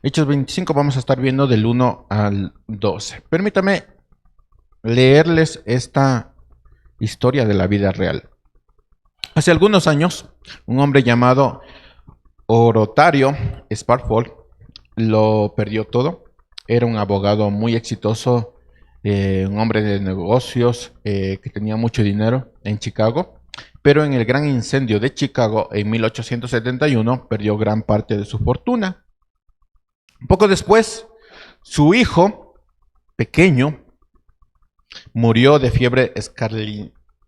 Hechos 25 vamos a estar viendo del 1 al 12. Permítame leerles esta historia de la vida real. Hace algunos años, un hombre llamado Orotario Sparford lo perdió todo. Era un abogado muy exitoso, un hombre de negocios que tenía mucho dinero en Chicago, pero en el gran incendio de Chicago en 1871 perdió gran parte de su fortuna. Poco después, su hijo pequeño murió de fiebre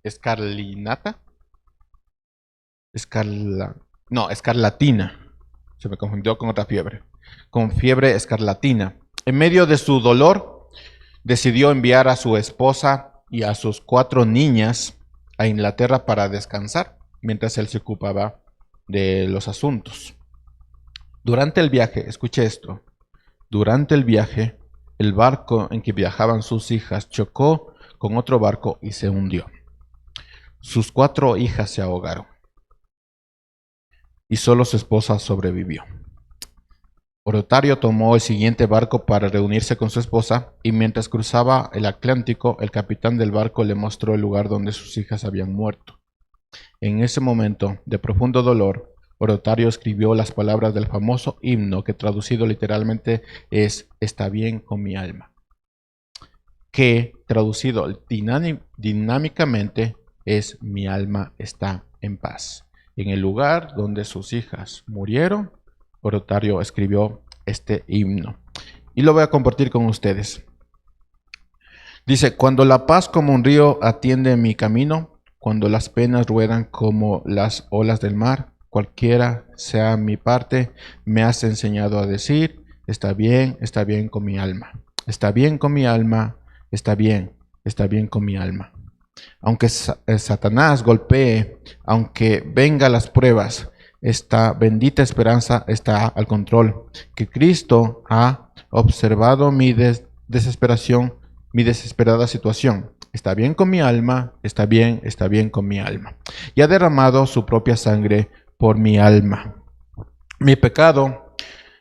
escarlinata, escarla, no, escarlatina. Se me confundió con otra fiebre. Con fiebre escarlatina. En medio de su dolor, decidió enviar a su esposa y a sus 4 niñas a Inglaterra para descansar, mientras él se ocupaba de los asuntos. Durante el viaje, escuche esto, durante el viaje, el barco en que viajaban sus hijas chocó con otro barco y se hundió. Sus 4 hijas se ahogaron y solo su esposa sobrevivió. Orotario tomó el siguiente barco para reunirse con su esposa y mientras cruzaba el Atlántico, el capitán del barco le mostró el lugar donde sus hijas habían muerto. En ese momento de profundo dolor, Orotario escribió las palabras del famoso himno que traducido literalmente es "Está bien con mi alma", que traducido dinámicamente es "Mi alma está en paz". En el lugar donde sus hijas murieron, Orotario escribió este himno y lo voy a compartir con ustedes. Dice: cuando la paz como un río atiende mi camino, cuando las penas ruedan como las olas del mar, cualquiera sea mi parte, me has enseñado a decir: está bien con mi alma. Está bien con mi alma, está bien con mi alma. Aunque Satanás golpee, aunque vengan las pruebas, esta bendita esperanza está al control, que Cristo ha observado mi desesperación, mi desesperada situación. Está bien con mi alma, está bien con mi alma. Y ha derramado su propia sangre por mi alma. Mi pecado,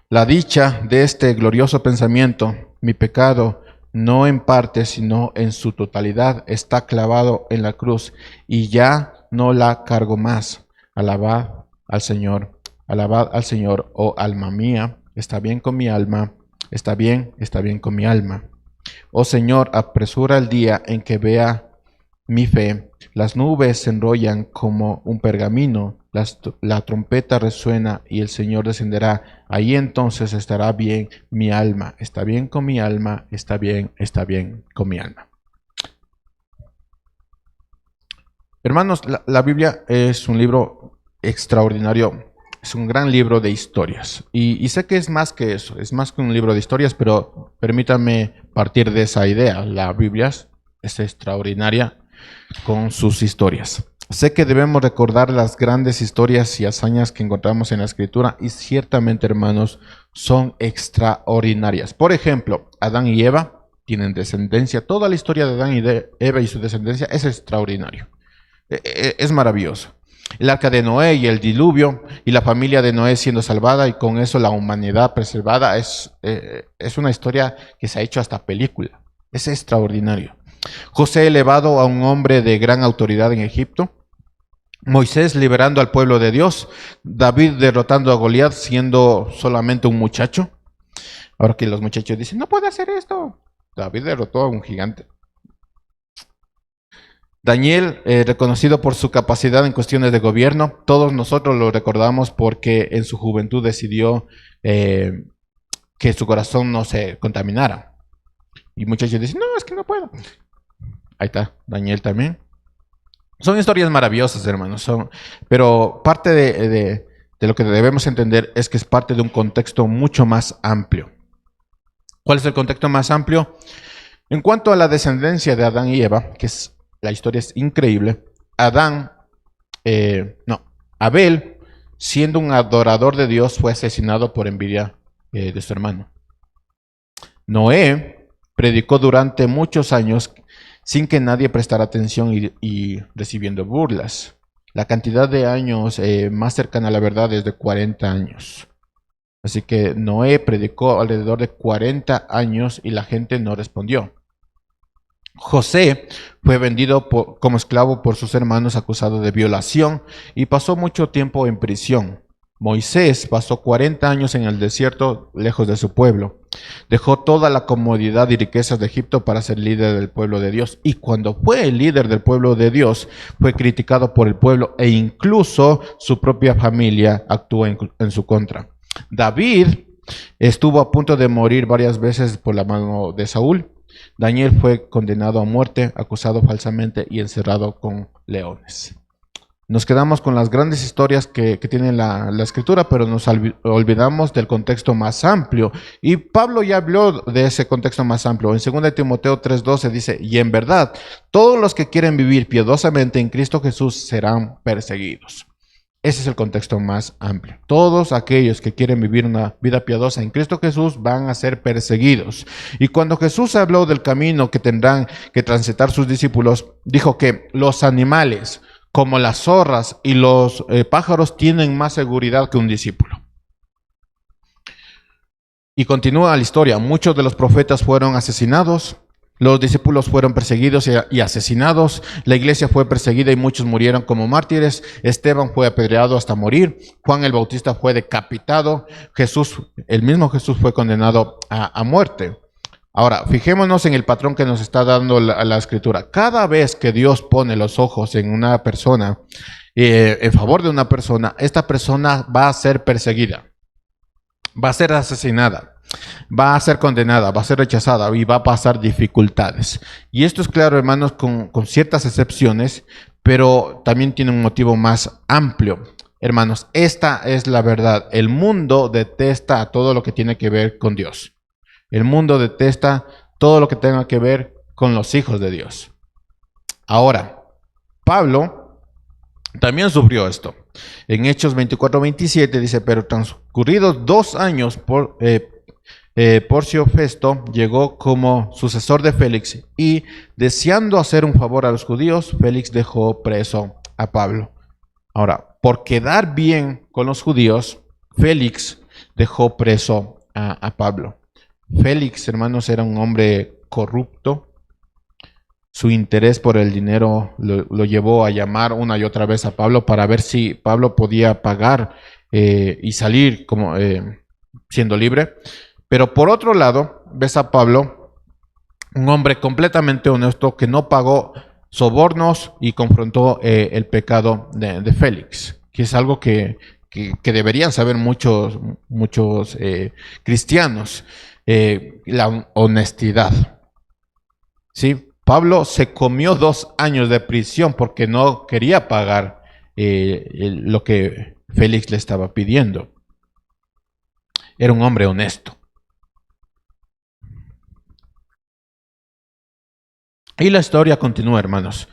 la dicha de este glorioso pensamiento, mi pecado, no en parte, sino en su totalidad, está clavado en la cruz y ya no la cargo más. Alabad al Señor, oh alma mía, está bien con mi alma, está bien con mi alma. Oh Señor, apresura el día en que vea mi fe. Las nubes se enrollan como un pergamino, la trompeta resuena y el Señor descenderá. Ahí entonces estará bien mi alma. Está bien con mi alma, está bien con mi alma. Hermanos, la Biblia es un libro extraordinario, es un gran libro de historias. Y sé que es más que eso, es más que un libro de historias, pero permítanme partir de esa idea. La Biblia es extraordinaria con sus historias. Sé que debemos recordar las grandes historias y hazañas que encontramos en la Escritura y ciertamente, hermanos, son extraordinarias. Por ejemplo, Adán y Eva tienen descendencia. Toda la historia de Adán y de Eva y su descendencia es extraordinario. Es maravilloso. El arca de Noé y el diluvio y la familia de Noé siendo salvada y con eso la humanidad preservada es una historia que se ha hecho hasta película. Es extraordinario. José elevado a un hombre de gran autoridad en Egipto. Moisés liberando al pueblo de Dios. David derrotando a Goliat siendo solamente un muchacho. Ahora que los muchachos dicen, no puede hacer esto. David derrotó a un gigante. Daniel, reconocido por su capacidad en cuestiones de gobierno, todos nosotros lo recordamos porque en su juventud decidió que su corazón no se contaminara. Y muchos dicen, no, es que no puedo. Ahí está, Daniel también. Son historias maravillosas, hermanos, pero parte de lo que debemos entender es que es parte de un contexto mucho más amplio. ¿Cuál es el contexto más amplio? En cuanto a la descendencia de Adán y Eva, que es la historia es increíble. Abel, siendo un adorador de Dios, fue asesinado por envidia de su hermano. Noé predicó durante muchos años sin que nadie prestara atención y recibiendo burlas. La cantidad de años más cercana a la verdad es de 40 años. Así que Noé predicó alrededor de 40 años y la gente no respondió. José fue vendido como esclavo por sus hermanos acusado de violación y pasó mucho tiempo en prisión. Moisés pasó 40 años en el desierto lejos de su pueblo. Dejó toda la comodidad y riquezas de Egipto para ser líder del pueblo de Dios. Y cuando fue el líder del pueblo de Dios, fue criticado por el pueblo e incluso su propia familia actuó en su contra. David estuvo a punto de morir varias veces por la mano de Saúl. Daniel fue condenado a muerte, acusado falsamente y encerrado con leones. Nos quedamos con las grandes historias que tiene la escritura, pero nos olvidamos del contexto más amplio. Y Pablo ya habló de ese contexto más amplio. En 2 Timoteo 3:12 dice, y en verdad, todos los que quieren vivir piadosamente en Cristo Jesús serán perseguidos. Ese es el contexto más amplio. Todos aquellos que quieren vivir una vida piadosa en Cristo Jesús van a ser perseguidos. Y cuando Jesús habló del camino que tendrán que transitar sus discípulos, dijo que los animales, como las zorras y los pájaros, tienen más seguridad que un discípulo. Y continúa la historia. Muchos de los profetas fueron asesinados. Los discípulos fueron perseguidos y asesinados. La iglesia fue perseguida y muchos murieron como mártires. Esteban fue apedreado hasta morir. Juan el Bautista fue decapitado. El mismo Jesús fue condenado a muerte. Ahora, fijémonos en el patrón que nos está dando la escritura. Cada vez que Dios pone los ojos en una persona, en favor de una persona, esta persona va a ser perseguida, va a ser asesinada, va a ser condenada, va a ser rechazada y va a pasar dificultades. Y esto es claro, hermanos, con ciertas excepciones, pero también tiene un motivo más amplio. Hermanos, esta es la verdad. El mundo detesta todo lo que tiene que ver con Dios. El mundo detesta todo lo que tenga que ver con los hijos de Dios. Ahora, Pablo también sufrió esto. En Hechos 24:27 dice, pero transcurridos 2 años, Porcio Festo llegó como sucesor de Félix y, deseando hacer un favor a los judíos, Félix dejó preso a Pablo. Ahora, por quedar bien con los judíos, Félix dejó preso a Pablo. Félix, hermanos, era un hombre corrupto. Su interés por el dinero lo llevó a llamar una y otra vez a Pablo para ver si Pablo podía pagar y salir como siendo libre. Pero por otro lado, ves a Pablo, un hombre completamente honesto que no pagó sobornos y confrontó el pecado de Félix, que es algo que deberían saber muchos cristianos. La honestidad. ¿Sí? Pablo se comió 2 años de prisión porque no quería pagar lo que Félix le estaba pidiendo. Era un hombre honesto. Y la historia continúa, hermanos.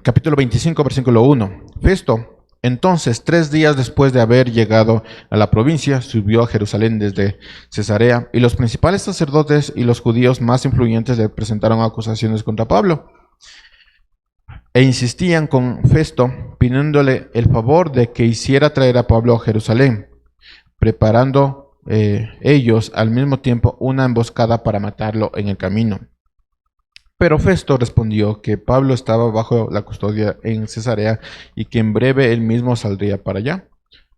Capítulo 25, versículo 1. Festo, entonces, 3 días después de haber llegado a la provincia, subió a Jerusalén desde Cesarea, y los principales sacerdotes y los judíos más influyentes le presentaron acusaciones contra Pablo, e insistían con Festo, pidiéndole el favor de que hiciera traer a Pablo a Jerusalén, preparando ellos al mismo tiempo una emboscada para matarlo en el camino. Pero Festo respondió que Pablo estaba bajo la custodia en Cesarea y que en breve él mismo saldría para allá.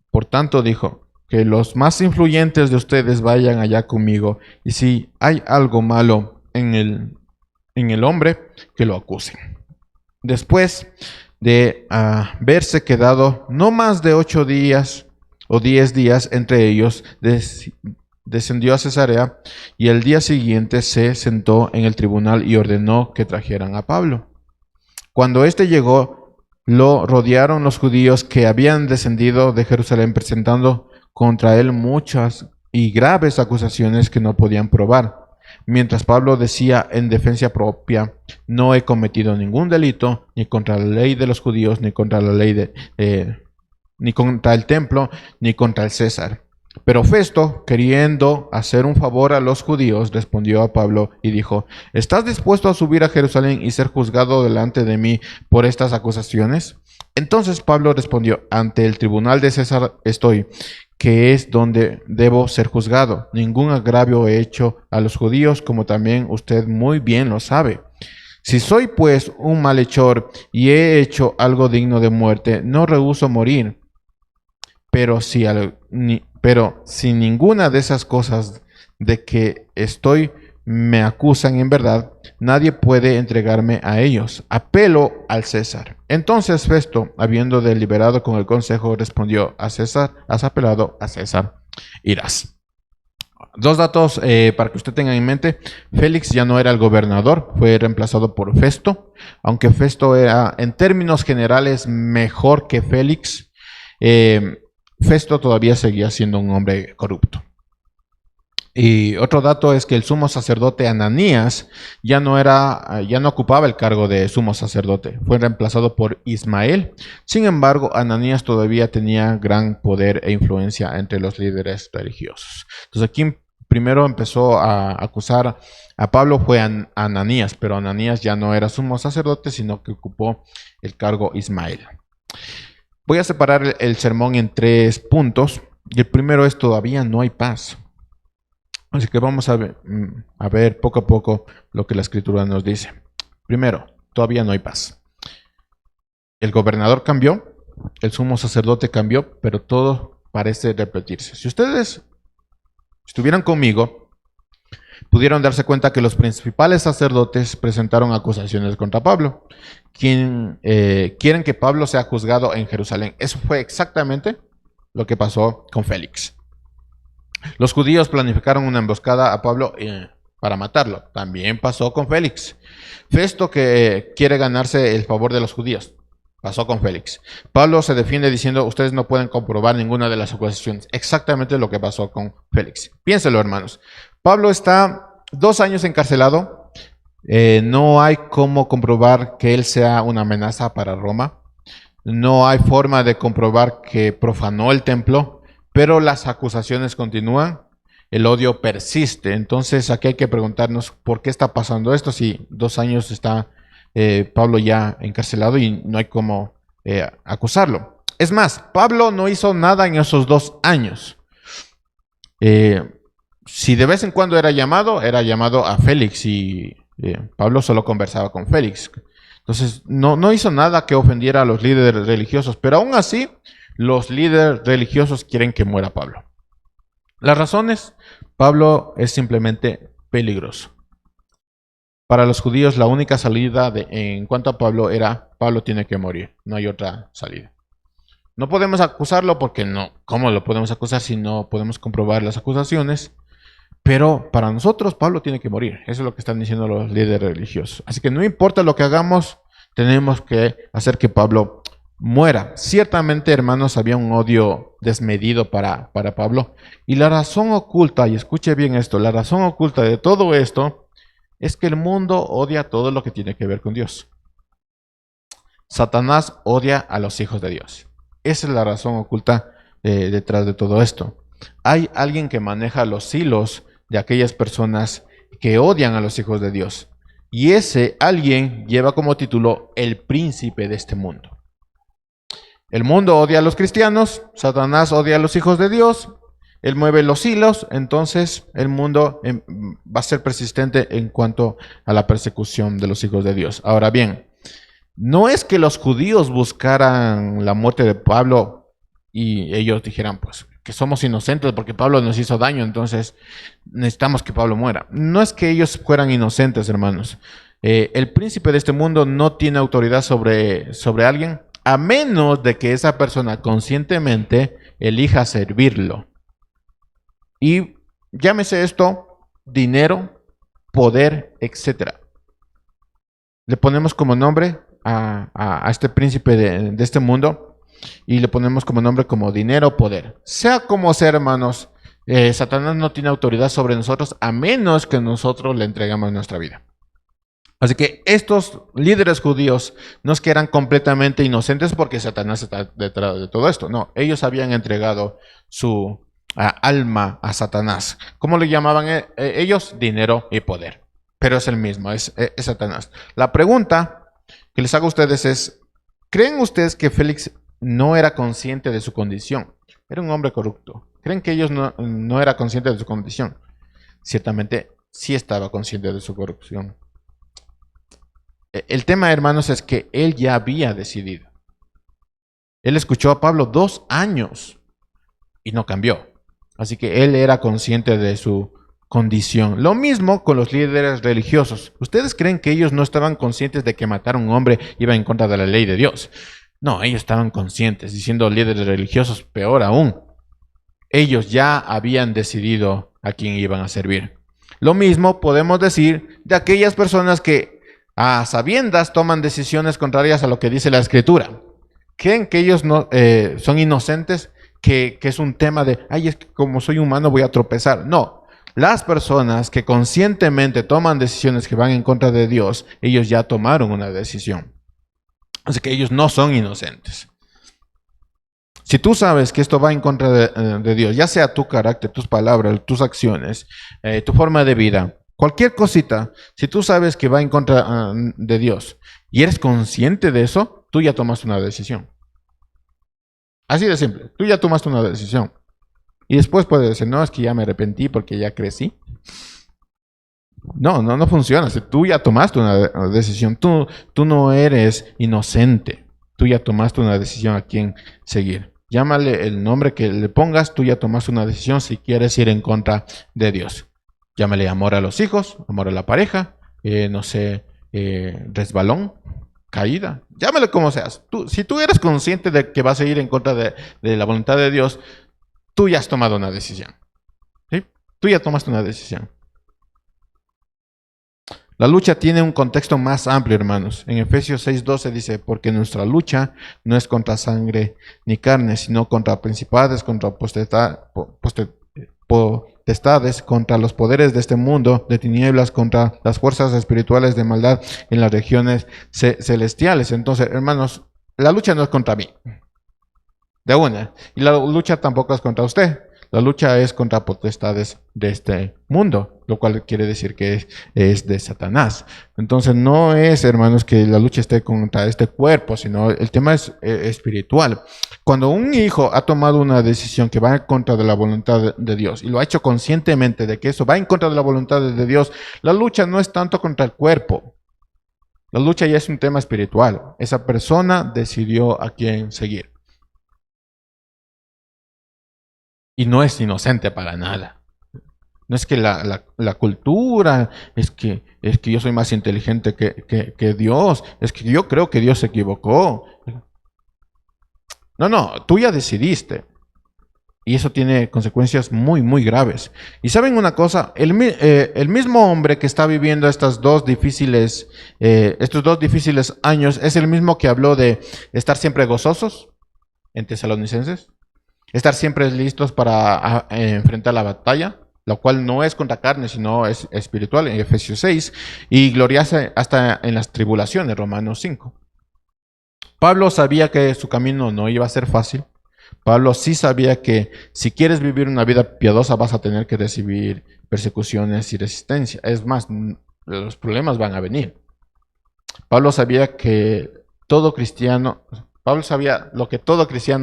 Por tanto dijo, que los más influyentes de ustedes vayan allá conmigo, y si hay algo malo en el hombre, que lo acusen. Después de haberse quedado no más de 8 días o 10 días entre ellos, descendió a Cesarea y el día siguiente se sentó en el tribunal y ordenó que trajeran a Pablo. Cuando éste llegó, lo rodearon los judíos que habían descendido de Jerusalén presentando contra él muchas y graves acusaciones que no podían probar. Mientras Pablo decía en defensa propia, no he cometido ningún delito, ni contra la ley de los judíos, ni contra la ley ni contra el templo, ni contra el César. Pero Festo, queriendo hacer un favor a los judíos, respondió a Pablo y dijo, ¿estás dispuesto a subir a Jerusalén y ser juzgado delante de mí por estas acusaciones? Entonces Pablo respondió, ante el tribunal de César estoy. que es donde debo ser juzgado. Ningún agravio he hecho a los judíos, como también usted muy bien lo sabe. Si soy pues un malhechor y he hecho algo digno de muerte, no rehúso morir. Pero si ninguna de esas cosas de que estoy me acusan en verdad, nadie puede entregarme a ellos. Apelo al César. Entonces Festo, habiendo deliberado con el consejo, respondió: a César has apelado, a César irás. Dos datos para que usted tenga en mente. Félix ya no era el gobernador, fue reemplazado por Festo. Aunque Festo era en términos generales mejor que Félix, Festo todavía seguía siendo un hombre corrupto. Y otro dato es que el sumo sacerdote Ananías ya no ocupaba el cargo de sumo sacerdote, fue reemplazado por Ismael. Sin embargo, Ananías todavía tenía gran poder e influencia entre los líderes religiosos. Entonces aquí primero empezó a acusar a Pablo fue Ananías, pero Ananías ya no era sumo sacerdote, sino que ocupó el cargo Ismael. Voy a separar el sermón en 3 puntos. Y el primero es: todavía no hay paz. Así que vamos a ver poco a poco lo que la Escritura nos dice. Primero, todavía no hay paz. El gobernador cambió, el sumo sacerdote cambió, pero todo parece repetirse. Si ustedes estuvieran conmigo, pudieron darse cuenta que los principales sacerdotes presentaron acusaciones contra Pablo. Quieren que Pablo sea juzgado en Jerusalén. Eso fue exactamente lo que pasó con Félix. Los judíos planificaron una emboscada a Pablo para matarlo. También pasó con Félix. Festo, que quiere ganarse el favor de los judíos. Pasó con Félix. Pablo se defiende diciendo: ustedes no pueden comprobar ninguna de las acusaciones. Exactamente lo que pasó con Félix. Piénselo, hermanos. Pablo está 2 años encarcelado. No hay cómo comprobar que él sea una amenaza para Roma. No hay forma de comprobar que profanó el templo. Pero las acusaciones continúan, el odio persiste. Entonces aquí hay que preguntarnos por qué está pasando esto si 2 años está Pablo ya encarcelado y no hay cómo acusarlo. Es más, Pablo no hizo nada en esos 2 años. Si de vez en cuando era llamado a Félix y Pablo solo conversaba con Félix. Entonces no hizo nada que ofendiera a los líderes religiosos, pero aún así los líderes religiosos quieren que muera Pablo. Las razones: Pablo es simplemente peligroso. Para los judíos la única salida en cuanto a Pablo era: Pablo tiene que morir, no hay otra salida. No podemos acusarlo porque no, ¿cómo lo podemos acusar si no podemos comprobar las acusaciones? Pero para nosotros Pablo tiene que morir, eso es lo que están diciendo los líderes religiosos. Así que no importa lo que hagamos, tenemos que hacer que Pablo muera. Ciertamente, hermanos, había un odio desmedido para Pablo. Y la razón oculta, y escuche bien esto, la razón oculta de todo esto es que el mundo odia todo lo que tiene que ver con Dios. Satanás odia a los hijos de Dios. Esa es la razón oculta detrás de todo esto. Hay alguien que maneja los hilos de aquellas personas que odian a los hijos de Dios. Y ese alguien lleva como título: el príncipe de este mundo. El mundo odia a los cristianos, Satanás odia a los hijos de Dios, él mueve los hilos, entonces el mundo va a ser persistente en cuanto a la persecución de los hijos de Dios. Ahora bien, no es que los judíos buscaran la muerte de Pablo y ellos dijeran pues que somos inocentes porque Pablo nos hizo daño, entonces necesitamos que Pablo muera. No es que ellos fueran inocentes, hermanos. El príncipe de este mundo no tiene autoridad sobre alguien, a menos de que esa persona conscientemente elija servirlo. Y llámese esto dinero, poder, etc. Le ponemos como nombre a este príncipe de este mundo y le ponemos como nombre como dinero, poder. Sea como sea, hermanos, Satanás no tiene autoridad sobre nosotros a menos que nosotros le entregamos nuestra vida. Así que estos líderes judíos no es que eran completamente inocentes porque Satanás está detrás de todo esto. No, ellos habían entregado su alma a Satanás. ¿Cómo le llamaban ellos? Dinero y poder. Pero es el mismo, es Satanás. La pregunta que les hago a ustedes es: ¿creen ustedes que Félix no era consciente de su condición? Era un hombre corrupto. ¿Creen que ellos no era consciente de su condición? Ciertamente sí estaba consciente de su corrupción. El tema, hermanos, es que él ya había decidido. Él escuchó a Pablo 2 años y no cambió. Así que él era consciente de su condición. Lo mismo con los líderes religiosos. ¿Ustedes creen que ellos no estaban conscientes de que matar a un hombre iba en contra de la ley de Dios? No, ellos estaban conscientes, diciendo líderes religiosos, peor aún. Ellos ya habían decidido a quién iban a servir. Lo mismo podemos decir de aquellas personas que a sabiendas toman decisiones contrarias a lo que dice la Escritura. ¿Creen que ellos no, son inocentes? Que es un tema de, ay, es que como soy humano voy a tropezar. No, las personas que conscientemente toman decisiones que van en contra de Dios, ellos ya tomaron una decisión. Así que ellos no son inocentes. Si tú sabes que esto va en contra de Dios, ya sea tu carácter, tus palabras, tus acciones, tu forma de vida, cualquier cosita, si tú sabes que va en contra de Dios y eres consciente de eso, tú ya tomaste una decisión. Así de simple, tú ya tomaste una decisión. Y después puedes decir, no, es que ya me arrepentí porque ya crecí. No funciona. Si tú ya tomaste una decisión, tú no eres inocente. Tú ya tomaste una decisión a quién seguir. Llámale el nombre que le pongas, tú ya tomaste una decisión si quieres ir en contra de Dios. Llámale amor a los hijos, amor a la pareja, resbalón, caída. Llámale como seas. Si tú eres consciente de que vas a ir en contra de la voluntad de Dios, tú ya has tomado una decisión. ¿Sí? Tú ya tomaste una decisión. La lucha tiene un contexto más amplio, hermanos. En Efesios 6:12 dice, porque nuestra lucha no es contra sangre ni carne, sino contra principados, contra potestades, contra los poderes de este mundo de tinieblas, contra las fuerzas espirituales de maldad en las regiones celestiales. Entonces, hermanos, la lucha no es contra mí. De una. Y la lucha tampoco es contra usted. La lucha es contra potestades de este mundo, lo cual quiere decir que es de Satanás. Entonces no es, hermanos, que la lucha esté contra este cuerpo, sino el tema es espiritual. Cuando un hijo ha tomado una decisión que va en contra de la voluntad de Dios y lo ha hecho conscientemente de que eso va en contra de la voluntad de Dios, la lucha no es tanto contra el cuerpo. La lucha ya es un tema espiritual. Esa persona decidió a quién seguir. Y no es inocente para nada. No es que la cultura, es que yo soy más inteligente que Dios, es que yo creo que Dios se equivocó. No, tú ya decidiste. Y eso tiene consecuencias muy, muy graves. Y saben una cosa, el mismo hombre que está viviendo estos dos difíciles años es el mismo que habló de estar siempre gozosos en Tesalonicenses. Estar siempre listos para enfrentar la batalla, lo cual no es contra carne, sino es espiritual, en Efesios 6, y gloriarse hasta en las tribulaciones, Romanos 5. Pablo sabía que su camino no iba a ser fácil. Pablo sí sabía que si quieres vivir una vida piadosa vas a tener que recibir persecuciones y resistencia. Es más, los problemas van a venir. Pablo sabía lo que todo cristiano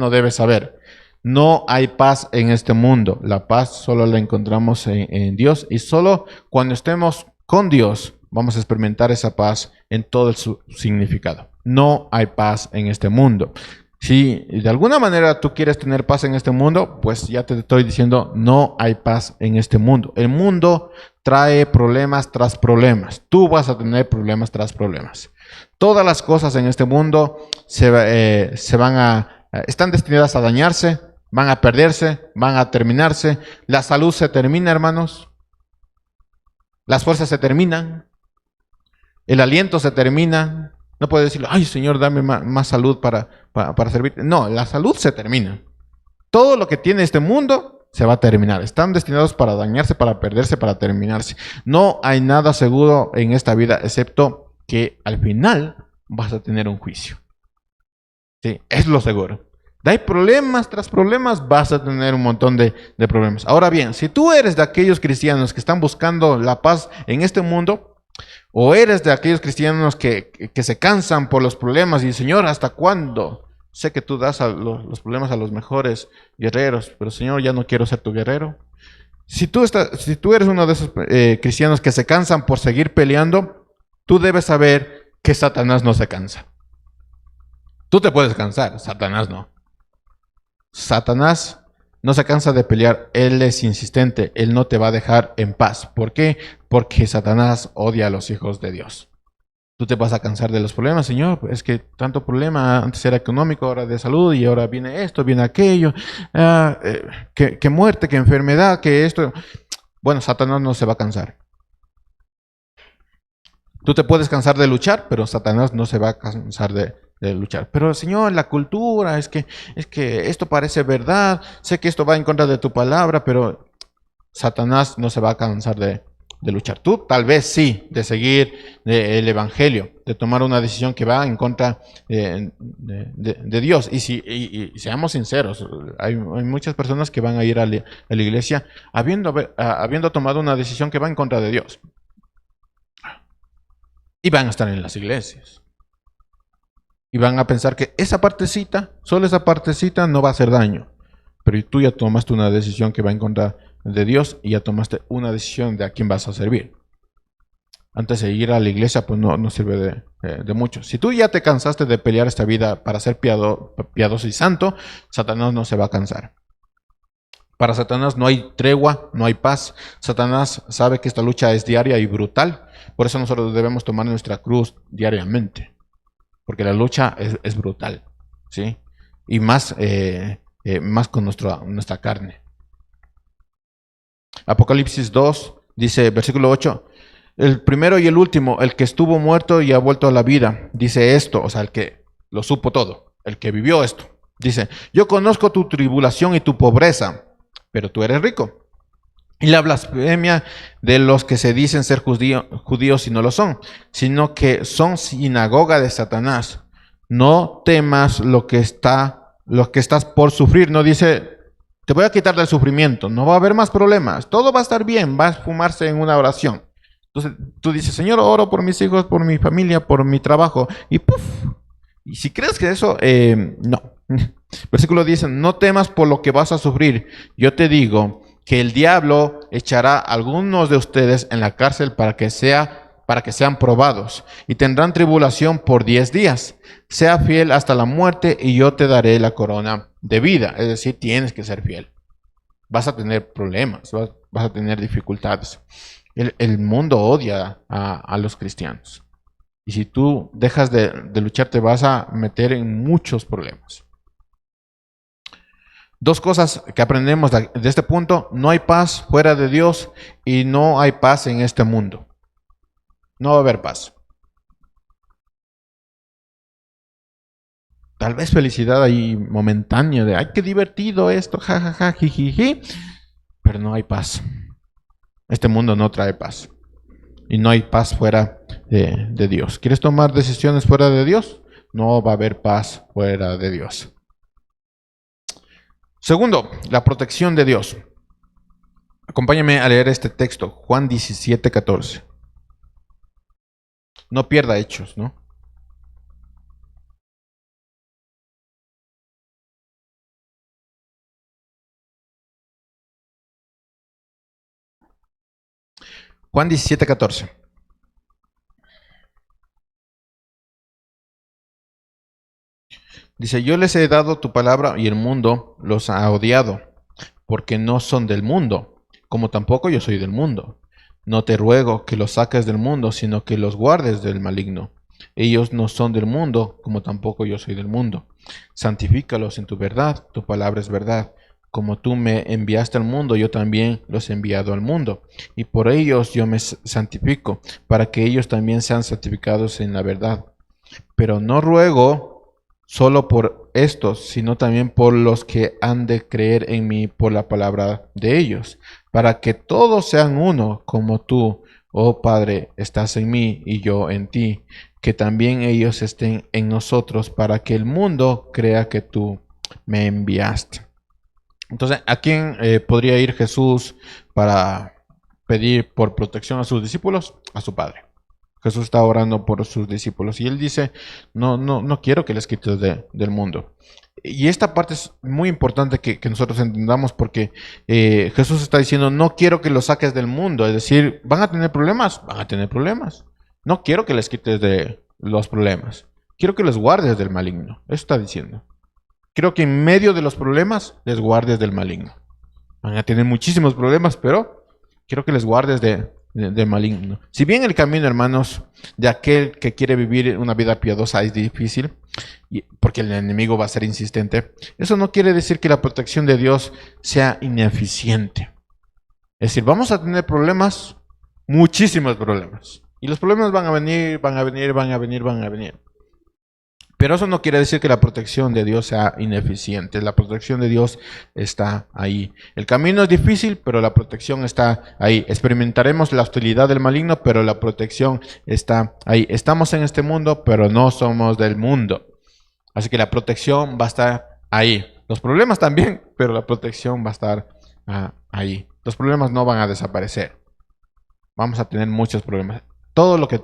debe saber. No hay paz en este mundo. La paz solo la encontramos en Dios. Y solo cuando estemos con Dios vamos a experimentar esa paz en todo su significado. No hay paz en este mundo. Si de alguna manera tú quieres tener paz en este mundo, pues ya te estoy diciendo, no hay paz en este mundo. El mundo trae problemas tras problemas. Tú vas a tener problemas tras problemas. Todas las cosas en este mundo están destinadas a dañarse, van a perderse, van a terminarse. La salud se termina, hermanos. Las fuerzas se terminan. El aliento se termina. No puedes decirle, ay Señor, dame más salud para servirte. No, la salud se termina. Todo lo que tiene este mundo se va a terminar. Están destinados para dañarse, para perderse, para terminarse. No hay nada seguro en esta vida, excepto que al final vas a tener un juicio. Sí, es lo seguro. Hay problemas tras problemas, vas a tener un montón de problemas. Ahora bien, si tú eres de aquellos cristianos que están buscando la paz en este mundo, o eres de aquellos cristianos que se cansan por los problemas y Señor, ¿hasta cuándo? sé que tú das los problemas a los mejores guerreros, pero Señor, ya no quiero ser tu guerrero. Si tú eres uno de esos cristianos que se cansan por seguir peleando, tú debes saber que Satanás no se cansa. Tú te puedes cansar, Satanás no. Satanás no se cansa de pelear, él es insistente, él no te va a dejar en paz. ¿Por qué? Porque Satanás odia a los hijos de Dios. Tú te vas a cansar de los problemas, Señor. Es que tanto problema, antes era económico, ahora de salud, y ahora viene esto, viene aquello. Que muerte, que enfermedad, que esto. Bueno, Satanás no se va a cansar. Tú te puedes cansar de luchar, pero Satanás no se va a cansar de luchar. Pero Señor, la cultura, es que esto parece verdad, sé que esto va en contra de tu palabra, pero Satanás no se va a cansar de luchar. Tú tal vez sí, de seguir el Evangelio, de tomar una decisión que va en contra de Dios. Y seamos sinceros, hay muchas personas que van a ir a la iglesia habiendo tomado una decisión que va en contra de Dios. Y van a estar en las iglesias. Y van a pensar que esa partecita, solo esa partecita no va a hacer daño. Pero tú ya tomaste una decisión que va en contra de Dios y ya tomaste una decisión de a quién vas a servir. Antes de ir a la iglesia, pues no sirve de mucho. Si tú ya te cansaste de pelear esta vida para ser piadoso y santo, Satanás no se va a cansar. Para Satanás no hay tregua, no hay paz. Satanás sabe que esta lucha es diaria y brutal. Por eso nosotros debemos tomar nuestra cruz diariamente. Porque la lucha es brutal, ¿sí? Y más con nuestra carne. Apocalipsis 2 dice, versículo 8, el primero y el último, el que estuvo muerto y ha vuelto a la vida, dice esto, o sea, el que lo supo todo, el que vivió esto. Dice, yo conozco tu tribulación y tu pobreza, pero tú eres rico. Y la blasfemia de los que se dicen ser judíos y no lo son, sino que son sinagoga de Satanás. No temas lo que estás por sufrir. No dice, te voy a quitar del sufrimiento, no va a haber más problemas, todo va a estar bien, va a esfumarse en una oración. Entonces tú dices, Señor, oro por mis hijos, por mi familia, por mi trabajo, y ¡puf! Y si crees que eso, no. Versículo 10, no temas por lo que vas a sufrir. Yo te digo que el diablo echará a algunos de ustedes en la cárcel para que sean probados, y tendrán tribulación por 10 días. Sea fiel hasta la muerte y yo te daré la corona de vida. Es decir, tienes que ser fiel. Vas a tener problemas, vas a tener dificultades. El mundo odia a los cristianos. Y si tú dejas de luchar, te vas a meter en muchos problemas. Dos cosas que aprendemos de este punto: no hay paz fuera de Dios y no hay paz en este mundo. No va a haber paz. Tal vez felicidad ahí momentánea de, ay, qué divertido esto, jajaja, jijiji, pero no hay paz. Este mundo no trae paz. Y no hay paz fuera de Dios. ¿Quieres tomar decisiones fuera de Dios? No va a haber paz fuera de Dios. Segundo, la protección de Dios. Acompáñame a leer este texto, Juan 17:14. No pierda Hechos, ¿no? Juan 17:14. Dice, yo les he dado tu palabra y el mundo los ha odiado, porque no son del mundo, como tampoco yo soy del mundo. No te ruego que los saques del mundo, sino que los guardes del maligno. Ellos no son del mundo, como tampoco yo soy del mundo. Santifícalos en tu verdad, tu palabra es verdad. Como tú me enviaste al mundo, yo también los he enviado al mundo. Y por ellos yo me santifico, para que ellos también sean santificados en la verdad. Pero no ruego solo por estos, sino también por los que han de creer en mí por la palabra de ellos, para que todos sean uno, como tú, oh Padre, estás en mí y yo en ti, que también ellos estén en nosotros, para que el mundo crea que tú me enviaste. Entonces, ¿a quién podría ir Jesús para pedir por protección a sus discípulos? A su Padre. Jesús está orando por sus discípulos y él dice, no quiero que les quites del mundo. Y esta parte es muy importante que nosotros entendamos porque Jesús está diciendo, no quiero que los saques del mundo. Es decir, ¿van a tener problemas? Van a tener problemas. No quiero que les quites de los problemas. Quiero que les guardes del maligno. Eso está diciendo. Quiero que en medio de los problemas les guardes del maligno. Van a tener muchísimos problemas, pero quiero que les guardes del maligno. Si bien el camino, hermanos, de aquel que quiere vivir una vida piadosa es difícil, porque el enemigo va a ser insistente, eso no quiere decir que la protección de Dios sea ineficiente. Es decir, vamos a tener problemas, muchísimos problemas. Y los problemas van a venir, van a venir, van a venir, van a venir. Pero eso no quiere decir que la protección de Dios sea ineficiente. La protección de Dios está ahí. El camino es difícil, pero la protección está ahí. Experimentaremos la hostilidad del maligno, pero la protección está ahí. Estamos en este mundo, pero no somos del mundo. Así que la protección va a estar ahí. Los problemas también, pero la protección va a estar ahí. Los problemas no van a desaparecer. Vamos a tener muchos problemas. Todo lo que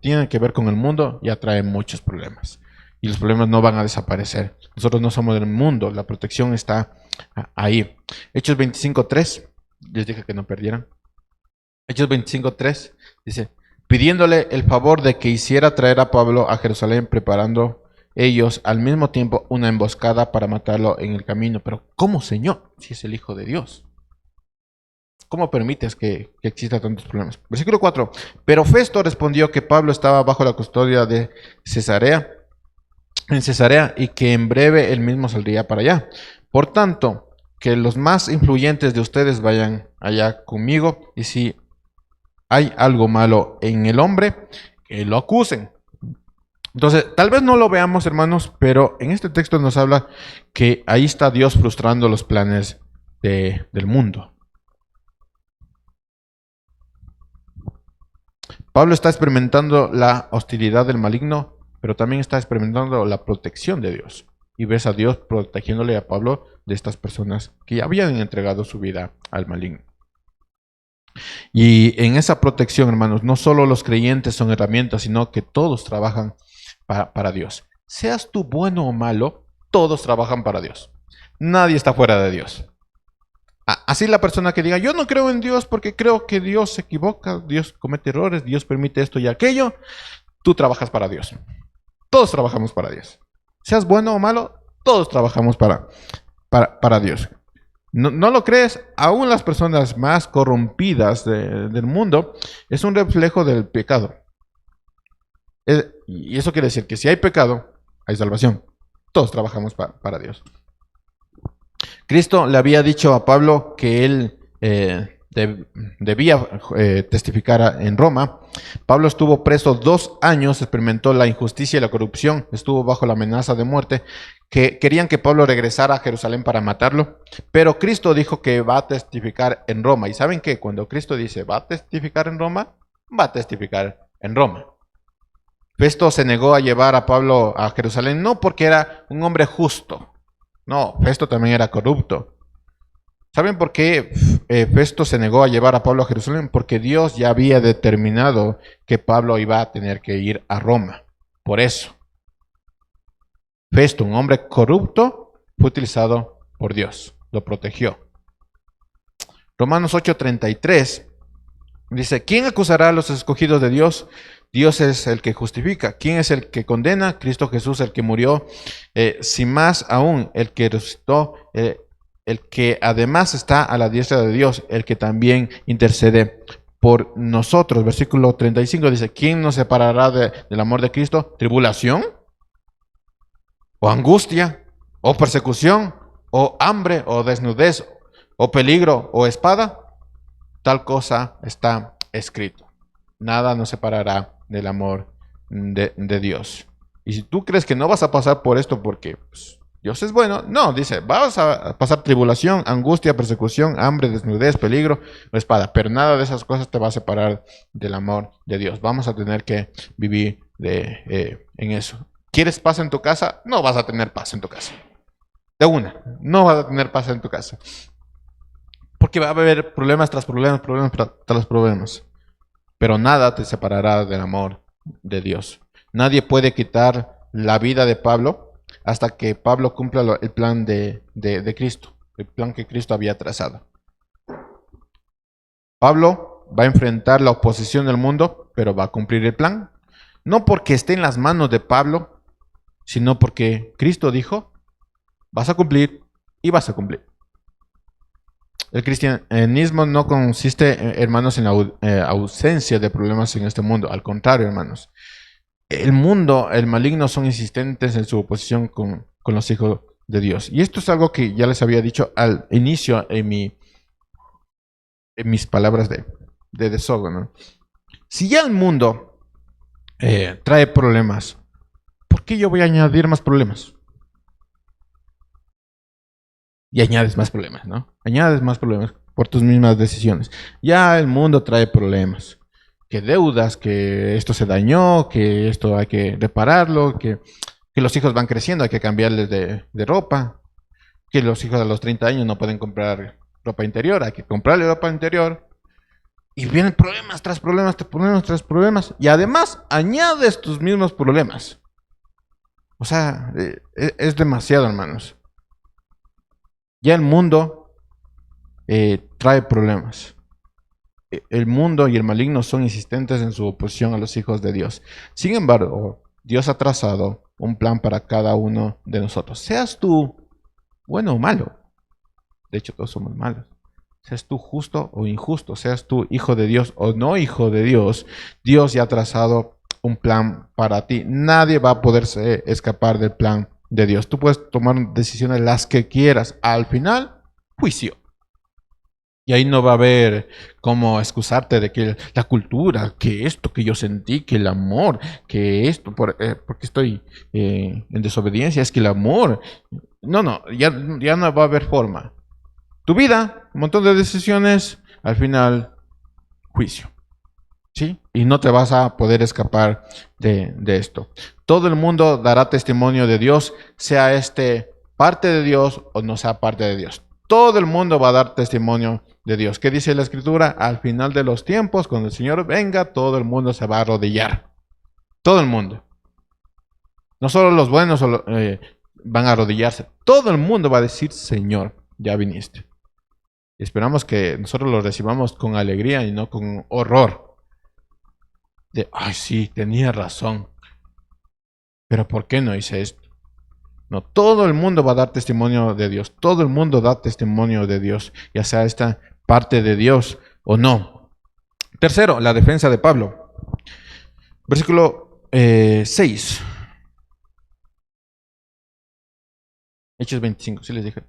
tiene que ver con el mundo ya trae muchos problemas. Y los problemas no van a desaparecer. Nosotros no somos del mundo, la protección está ahí. Hechos 25:3, les dije que no perdieran. Hechos 25:3 dice, pidiéndole el favor de que hiciera traer a Pablo a Jerusalén, preparando ellos al mismo tiempo una emboscada para matarlo en el camino. Pero ¿cómo, Señor? Si es el Hijo de Dios. ¿Cómo permites que existan tantos problemas? Versículo 4. Pero Festo respondió que Pablo estaba bajo la custodia de en Cesarea y que en breve él mismo saldría para allá. Por tanto, que los más influyentes de ustedes vayan allá conmigo y si hay algo malo en el hombre, que lo acusen. Entonces, tal vez no lo veamos, hermanos, pero en este texto nos habla que ahí está Dios frustrando los planes del mundo. Pablo está experimentando la hostilidad del maligno, pero también está experimentando la protección de Dios. Y ves a Dios protegiéndole a Pablo de estas personas que ya habían entregado su vida al maligno. Y en esa protección, hermanos, no solo los creyentes son herramientas, sino que todos trabajan para Dios. Seas tú bueno o malo, todos trabajan para Dios. Nadie está fuera de Dios. Así la persona que diga, yo no creo en Dios porque creo que Dios se equivoca, Dios comete errores, Dios permite esto y aquello, tú trabajas para Dios. Todos trabajamos para Dios. Seas bueno o malo, todos trabajamos para Dios. ¿No lo crees? Aún las personas más corrompidas del mundo es un reflejo del pecado. Y eso quiere decir que si hay pecado, hay salvación. Todos trabajamos para Dios. Cristo le había dicho a Pablo que él debía testificar en Roma. Pablo estuvo preso 2 años, experimentó la injusticia y la corrupción, estuvo bajo la amenaza de muerte, que querían que Pablo regresara a Jerusalén para matarlo, pero Cristo dijo que va a testificar en Roma. ¿Y saben qué? Cuando Cristo dice va a testificar en Roma, va a testificar en Roma. Festo se negó a llevar a Pablo a Jerusalén, no porque era un hombre justo, no, Festo también era corrupto. ¿Saben por qué Festo se negó a llevar a Pablo a Jerusalén? Porque Dios ya había determinado que Pablo iba a tener que ir a Roma. Por eso. Festo, un hombre corrupto, fue utilizado por Dios. Lo protegió. Romanos 8:33 dice, ¿quién acusará a los escogidos de Dios? Dios es el que justifica. ¿Quién es el que condena? Cristo Jesús, el que murió. Si más aún, el que resucitó, el que además está a la diestra de Dios, el que también intercede por nosotros. Versículo 35 dice, ¿quién nos separará del amor de Cristo? ¿Tribulación? ¿O angustia? ¿O persecución? ¿O hambre? ¿O desnudez? ¿O peligro? ¿O espada? Tal cosa está escrito. Nada nos separará del amor de Dios. Y si tú crees que no vas a pasar por esto porque Dios es bueno, no, dice, vas a pasar tribulación, angustia, persecución, hambre, desnudez, peligro o espada, pero nada de esas cosas te va a separar del amor de Dios. Vamos a tener que vivir en eso. ¿Quieres paz en tu casa? No vas a tener paz en tu casa. No vas a tener paz en tu casa. Porque va a haber problemas tras problemas, problemas tras problemas. Pero nada te separará del amor de Dios. Nadie puede quitar la vida de Pablo hasta que Pablo cumpla el plan de Cristo, el plan que Cristo había trazado. Pablo va a enfrentar la oposición del mundo, pero va a cumplir el plan. No porque esté en las manos de Pablo, sino porque Cristo dijo, vas a cumplir y vas a cumplir. El cristianismo no consiste, hermanos, en la ausencia de problemas en este mundo. Al contrario, hermanos. El mundo, el maligno, son insistentes en su oposición con los hijos de Dios. Y esto es algo que ya les había dicho al inicio en mis palabras de desahogo, ¿no? Si ya el mundo trae problemas, ¿por qué yo voy a añadir más problemas? Y añades más problemas, ¿no? Añades más problemas por tus mismas decisiones. Ya el mundo trae problemas. Que deudas, que esto se dañó, que esto hay que repararlo, que los hijos van creciendo, hay que cambiarles de ropa, que los hijos a los 30 años no pueden comprar ropa interior, hay que comprarle ropa interior. Y vienen problemas tras problemas, tras problemas, tras problemas. Y además añades tus mismos problemas. O sea, es demasiado, hermanos. Ya el mundo trae problemas. El mundo y el maligno son insistentes en su oposición a los hijos de Dios. Sin embargo, Dios ha trazado un plan para cada uno de nosotros. Seas tú bueno o malo. De hecho, todos somos malos. Seas tú justo o injusto, seas tú hijo de Dios o no hijo de Dios, Dios ya ha trazado un plan para ti. Nadie va a poderse escapar del plan de Dios. Tú puedes tomar decisiones las que quieras. Al final, juicio. Y ahí no va a haber cómo excusarte de que la cultura, que esto que yo sentí, que el amor, que esto, porque estoy en desobediencia, es que el amor. No, ya no va a haber forma. Tu vida, un montón de decisiones, al final, juicio. ¿Sí? Y no te vas a poder escapar de esto. Todo el mundo dará testimonio de Dios, sea este parte de Dios o no sea parte de Dios. Todo el mundo va a dar testimonio de Dios. ¿Qué dice la Escritura? Al final de los tiempos, cuando el Señor venga, todo el mundo se va a arrodillar. Todo el mundo. No solo los buenos van a arrodillarse. Todo el mundo va a decir, Señor, ya viniste. Y esperamos que nosotros lo recibamos con alegría y no con horror. De, ay, sí, tenía razón. Pero ¿por qué no hice esto? No, todo el mundo va a dar testimonio de Dios. Todo el mundo da testimonio de Dios, ya sea esta parte de Dios o no. Tercero, la defensa de Pablo. Versículo 6. Hechos 25, sí les dije.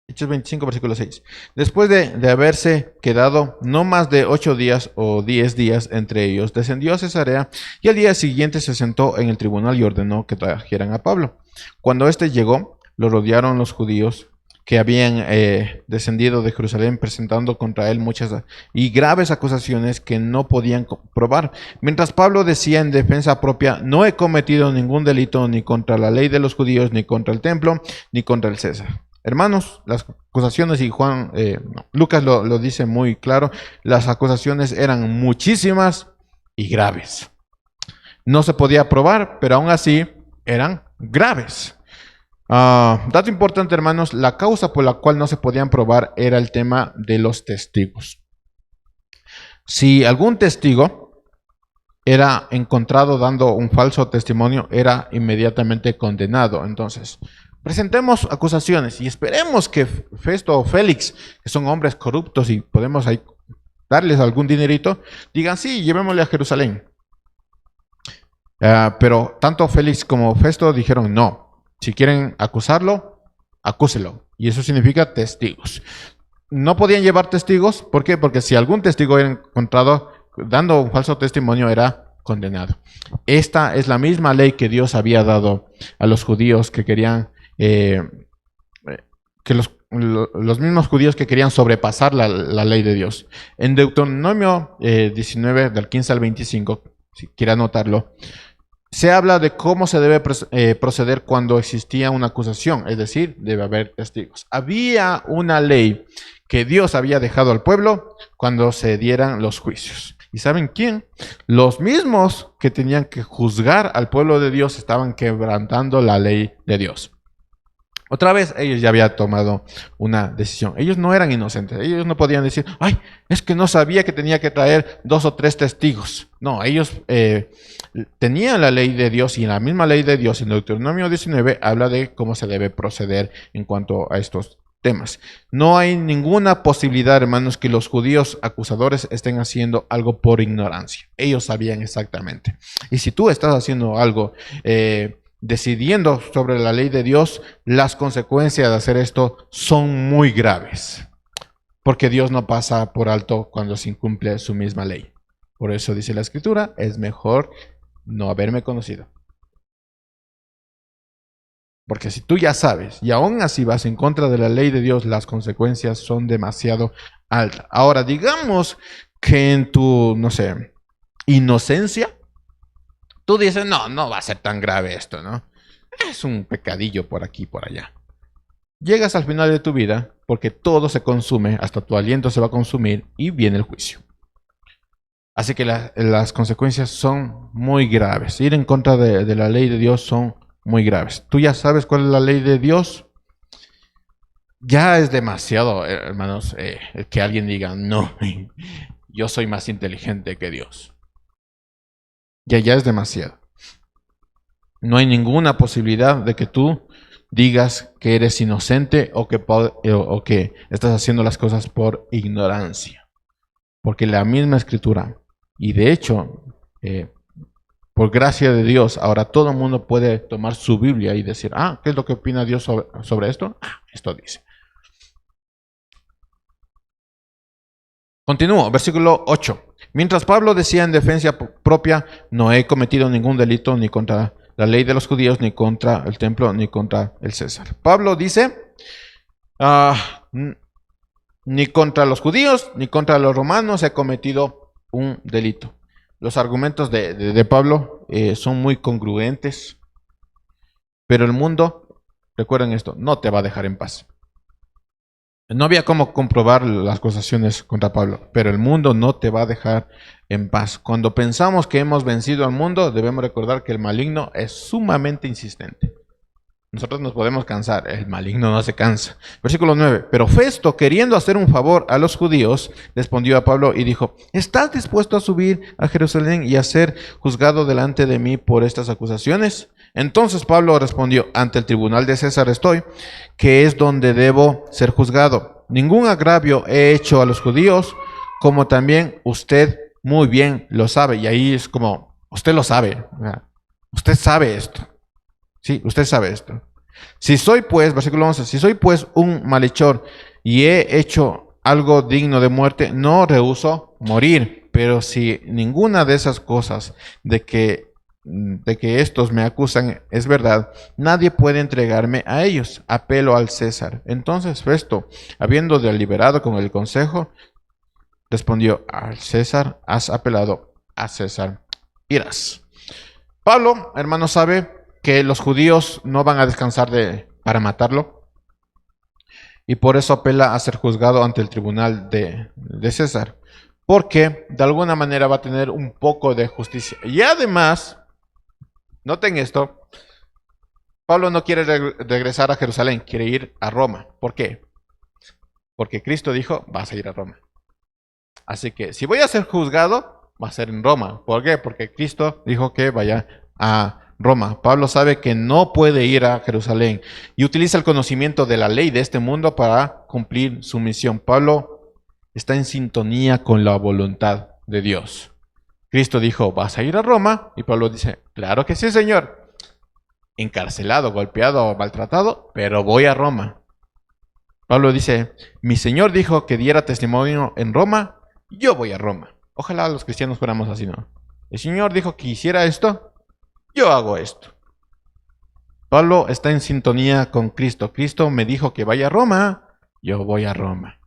Hechos 25, versículo 6. Después de haberse quedado no más de 8 días o 10 días entre ellos, descendió a Cesarea y al día siguiente se sentó en el tribunal y ordenó que trajeran a Pablo. Cuando éste llegó, lo rodearon los judíos que habían descendido de Jerusalén presentando contra él muchas y graves acusaciones que no podían probar. Mientras Pablo decía en defensa propia, no he cometido ningún delito ni contra la ley de los judíos, ni contra el templo, ni contra el César. Hermanos, las acusaciones, y Lucas lo dice muy claro, las acusaciones eran muchísimas y graves. No se podía probar, pero aún así eran graves. Dato importante, hermanos, la causa por la cual no se podían probar era el tema de los testigos. Si algún testigo era encontrado dando un falso testimonio, era inmediatamente condenado. Entonces, presentemos acusaciones y esperemos que Festo o Félix, que son hombres corruptos y podemos ahí darles algún dinerito, digan, sí, llevémosle a Jerusalén. Pero tanto Félix como Festo dijeron, no, si quieren acusarlo, acúselo. Y eso significa testigos. No podían llevar testigos, ¿por qué? Porque si algún testigo era encontrado dando un falso testimonio, era condenado. Esta es la misma ley que Dios había dado a los judíos que querían, que los mismos judíos que querían sobrepasar la ley de Dios. En Deuteronomio 19, del 15 al 25, si quiere anotarlo, se habla de cómo se debe proceder cuando existía una acusación, es decir, debe haber testigos. Había una ley que Dios había dejado al pueblo cuando se dieran los juicios. ¿Y saben quién? Los mismos que tenían que juzgar al pueblo de Dios estaban quebrantando la ley de Dios. Otra vez ellos ya habían tomado una decisión. Ellos no eran inocentes. Ellos no podían decir, ay, es que no sabía que tenía que traer 2 o 3 testigos. No, ellos tenían la ley de Dios, y en la misma ley de Dios, en Deuteronomio 19, habla de cómo se debe proceder en cuanto a estos temas. No hay ninguna posibilidad, hermanos, que los judíos acusadores estén haciendo algo por ignorancia. Ellos sabían exactamente. Y si tú estás haciendo algo decidiendo sobre la ley de Dios, las consecuencias de hacer esto son muy graves, porque Dios no pasa por alto cuando se incumple su misma ley. Por eso dice la Escritura, es mejor no haberme conocido. Porque si tú ya sabes y aún así vas en contra de la ley de Dios, las consecuencias son demasiado altas. Ahora, digamos que en tu, no sé, inocencia, tú dices, no, no va a ser tan grave esto, ¿no? Es un pecadillo por aquí y por allá. Llegas al final de tu vida porque todo se consume, hasta tu aliento se va a consumir y viene el juicio. Así que las consecuencias son muy graves. Ir en contra de la ley de Dios son muy graves. ¿Tú ya sabes cuál es la ley de Dios? Ya es demasiado, hermanos, que alguien diga, no, yo soy más inteligente que Dios. Ya es demasiado. No hay ninguna posibilidad de que tú digas que eres inocente o que estás haciendo las cosas por ignorancia. Porque la misma Escritura, y de hecho, por gracia de Dios, ahora todo el mundo puede tomar su Biblia y decir, ¿qué es lo que opina Dios sobre esto? Esto dice. Continúo, versículo 8. Mientras Pablo decía en defensa propia, no he cometido ningún delito ni contra la ley de los judíos, ni contra el templo, ni contra el César. Pablo dice, ni contra los judíos, ni contra los romanos he cometido un delito. Los argumentos de Pablo son muy congruentes, pero el mundo, recuerden esto, no te va a dejar en paz. No había cómo comprobar las acusaciones contra Pablo, pero el mundo no te va a dejar en paz. Cuando pensamos que hemos vencido al mundo, debemos recordar que el maligno es sumamente insistente. Nosotros nos podemos cansar, el maligno no se cansa. Versículo 9. Pero Festo, queriendo hacer un favor a los judíos, respondió a Pablo y dijo, ¿estás dispuesto a subir a Jerusalén y a ser juzgado delante de mí por estas acusaciones? Entonces Pablo respondió, ante el tribunal de César estoy, que es donde debo ser juzgado. Ningún agravio he hecho a los judíos, como también usted muy bien lo sabe. Y ahí es como, usted lo sabe, usted sabe esto. Sí, usted sabe esto. Si soy pues, versículo 11, si soy pues un malhechor y he hecho algo digno de muerte, no rehúso morir. Pero si ninguna de esas cosas de que estos me acusan es verdad, nadie puede entregarme a ellos. Apelo al César. Entonces Festo, habiendo deliberado con el consejo, respondió, al César has apelado, a César irás. Pablo, hermano, sabe que los judíos no van a descansar para matarlo, y por eso apela a ser juzgado ante el tribunal de César, porque de alguna manera va a tener un poco de justicia. Y además, noten esto, Pablo no quiere regresar a Jerusalén, quiere ir a Roma. ¿Por qué? Porque Cristo dijo, vas a ir a Roma. Así que si voy a ser juzgado, va a ser en Roma. ¿Por qué? Porque Cristo dijo que vaya a Roma. Pablo sabe que no puede ir a Jerusalén y utiliza el conocimiento de la ley de este mundo para cumplir su misión. Pablo está en sintonía con la voluntad de Dios. Cristo dijo, ¿vas a ir a Roma? Y Pablo dice, claro que sí, Señor. Encarcelado, golpeado, maltratado, pero voy a Roma. Pablo dice, mi Señor dijo que diera testimonio en Roma, yo voy a Roma. Ojalá los cristianos fuéramos así, ¿no? El Señor dijo que hiciera esto, yo hago esto. Pablo está en sintonía con Cristo. Cristo me dijo que vaya a Roma, yo voy a Roma.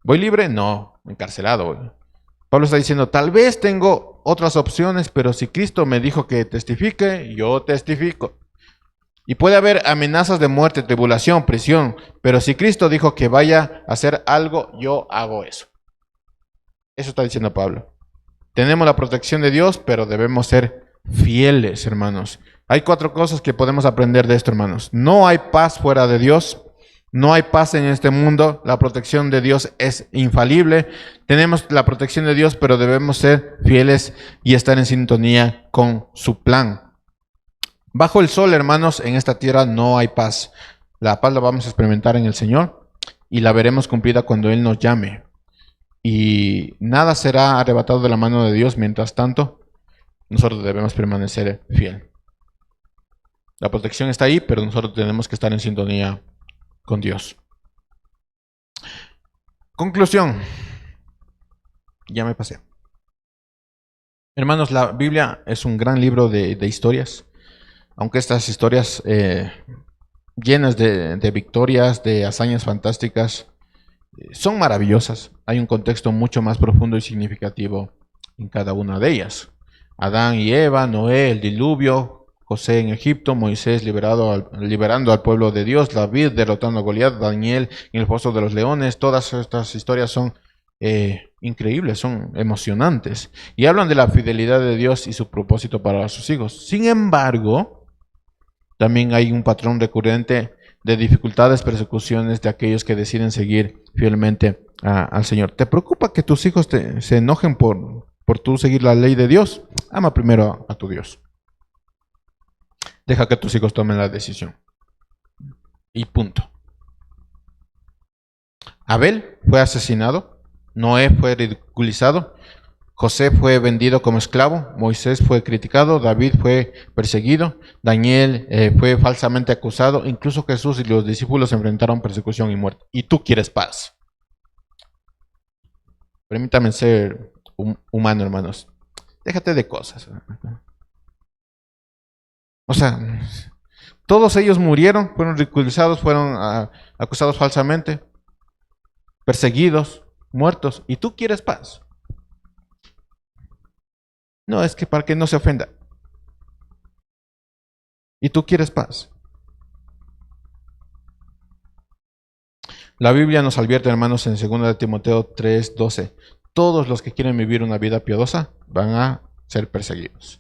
¿Voy libre? No, encarcelado. Pablo está diciendo, tal vez tengo otras opciones, pero si Cristo me dijo que testifique, yo testifico. Y puede haber amenazas de muerte, tribulación, prisión, pero si Cristo dijo que vaya a hacer algo, yo hago eso. Eso está diciendo Pablo. Tenemos la protección de Dios, pero debemos ser fieles, hermanos. Hay 4 cosas que podemos aprender de esto, hermanos. No hay paz fuera de Dios. No hay paz en este mundo. La protección de Dios es infalible. Tenemos la protección de Dios, pero debemos ser fieles y estar en sintonía con su plan. Bajo el sol, hermanos, en esta tierra no hay paz. La paz la vamos a experimentar en el Señor y la veremos cumplida cuando Él nos llame. Y nada será arrebatado de la mano de Dios. Mientras tanto, nosotros debemos permanecer fiel. La protección está ahí, pero nosotros tenemos que estar en sintonía con Dios. Conclusión. Ya me pasé. Hermanos, la Biblia es un gran libro de historias. Aunque estas historias llenas de victorias, de hazañas fantásticas, son maravillosas. Hay un contexto mucho más profundo y significativo en cada una de ellas. Adán y Eva, Noé, el diluvio, José en Egipto, Moisés liberando al pueblo de Dios, David derrotando a Goliat, Daniel en el foso de los leones. Todas estas historias son increíbles, son emocionantes y hablan de la fidelidad de Dios y su propósito para sus hijos. Sin embargo, también hay un patrón recurrente de dificultades, persecuciones de aquellos que deciden seguir fielmente al Señor. ¿Te preocupa que tus hijos se enojen por tú seguir la ley de Dios? Ama primero a tu Dios. Deja que tus hijos tomen la decisión. Y punto. Abel fue asesinado. Noé fue ridiculizado. José fue vendido como esclavo. Moisés fue criticado. David fue perseguido. Daniel fue falsamente acusado. Incluso Jesús y los discípulos enfrentaron persecución y muerte. Y tú quieres paz. Permítame ser humano, hermanos. Déjate de cosas. O sea, todos ellos murieron, fueron ridiculizados, fueron acusados falsamente, perseguidos, muertos. ¿Y tú quieres paz? No, es que para que no se ofenda. ¿Y tú quieres paz? La Biblia nos advierte, hermanos, en 2 de Timoteo 3:12. Todos los que quieren vivir una vida piadosa van a ser perseguidos.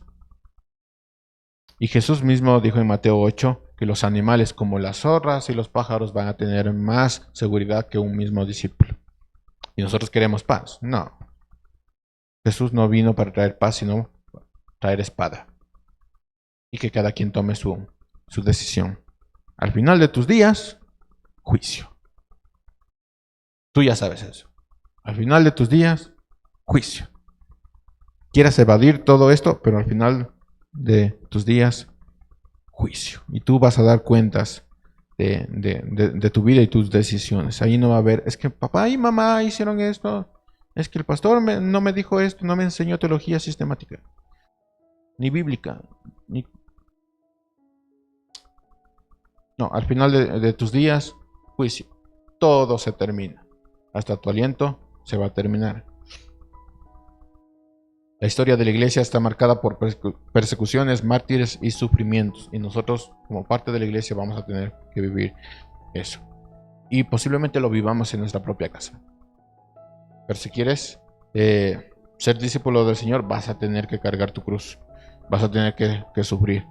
Y Jesús mismo dijo en Mateo 8 que los animales como las zorras y los pájaros van a tener más seguridad que un mismo discípulo. ¿Y nosotros queremos paz? No. Jesús no vino para traer paz, sino traer espada. Y que cada quien tome su decisión. Al final de tus días, juicio. Tú ya sabes eso. Al final de tus días, juicio. Quieras evadir todo esto, pero al final de tus días, juicio. Y tú vas a dar cuentas de tu vida y tus decisiones. Ahí no va a haber, es que papá y mamá hicieron esto, es que el pastor no me dijo esto, no me enseñó teología sistemática, ni bíblica. No, al final de tus días, juicio. Todo se termina. Hasta tu aliento se va a terminar. La historia de la iglesia está marcada por persecuciones, mártires y sufrimientos. Y nosotros, como parte de la iglesia, vamos a tener que vivir eso. Y posiblemente lo vivamos en nuestra propia casa. Pero si quieres ser discípulo del Señor, vas a tener que cargar tu cruz. Vas a tener que sufrir.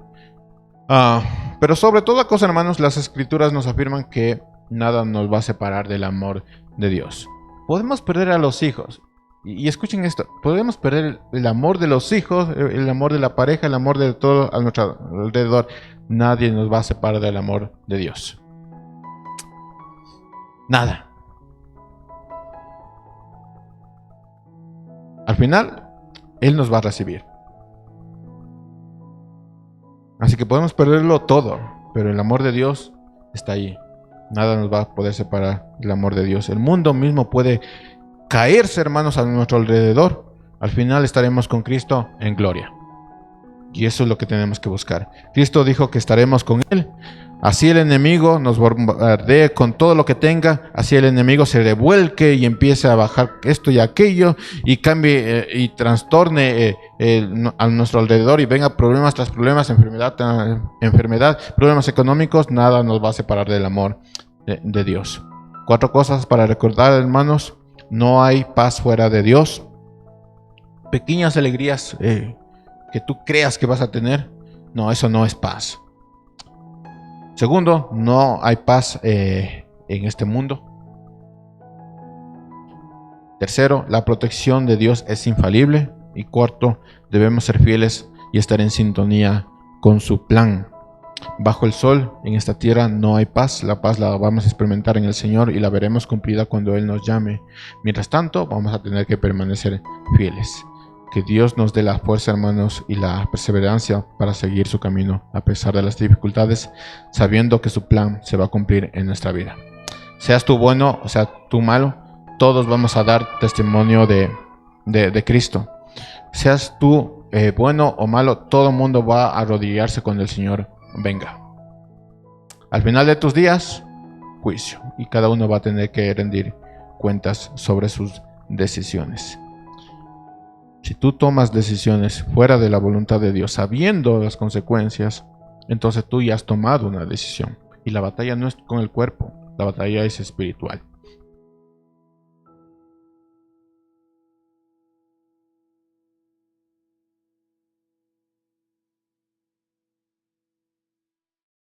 Pero sobre toda cosa, hermanos, las Escrituras nos afirman que nada nos va a separar del amor de Dios. Podemos perder a los hijos. Y escuchen esto, podemos perder el amor de los hijos, el amor de la pareja, el amor de todo a nuestro alrededor. Nadie nos va a separar del amor de Dios. Nada. Al final, Él nos va a recibir. Así que podemos perderlo todo, pero el amor de Dios está ahí. Nada nos va a poder separar del amor de Dios. El mundo mismo puede caerse, hermanos, a nuestro alrededor. Al final estaremos con Cristo en gloria. Y eso es lo que tenemos que buscar. Cristo dijo que estaremos con Él. Así el enemigo nos bombardee con todo lo que tenga. Así el enemigo se revuelque y empiece a bajar esto y aquello. Y cambie y trastorne a nuestro alrededor. Y venga problemas tras problemas, enfermedad, problemas económicos. Nada nos va a separar del amor de Dios. 4 cosas para recordar, hermanos. No hay paz fuera de Dios. pequeñas alegrías que tú creas que vas a tener, no, eso no es paz. Segundo, no hay paz en este mundo. Tercero, la protección de Dios es infalible. Y cuarto, debemos ser fieles y estar en sintonía con su plan. Bajo el sol, en esta tierra, no hay paz. La paz la vamos a experimentar en el Señor y la veremos cumplida cuando Él nos llame. Mientras tanto, vamos a tener que permanecer fieles. Que Dios nos dé la fuerza, hermanos, y la perseverancia para seguir su camino a pesar de las dificultades, sabiendo que su plan se va a cumplir en nuestra vida. Seas tú bueno o sea tú malo, todos vamos a dar testimonio de Cristo. Seas tú bueno o malo, todo el mundo va a arrodillarse cuando el Señor venga. Al final de tus días, juicio, y cada uno va a tener que rendir cuentas sobre sus decisiones. Si tú tomas decisiones fuera de la voluntad de Dios, sabiendo las consecuencias, entonces tú ya has tomado una decisión. Y la batalla no es con el cuerpo, la batalla es espiritual.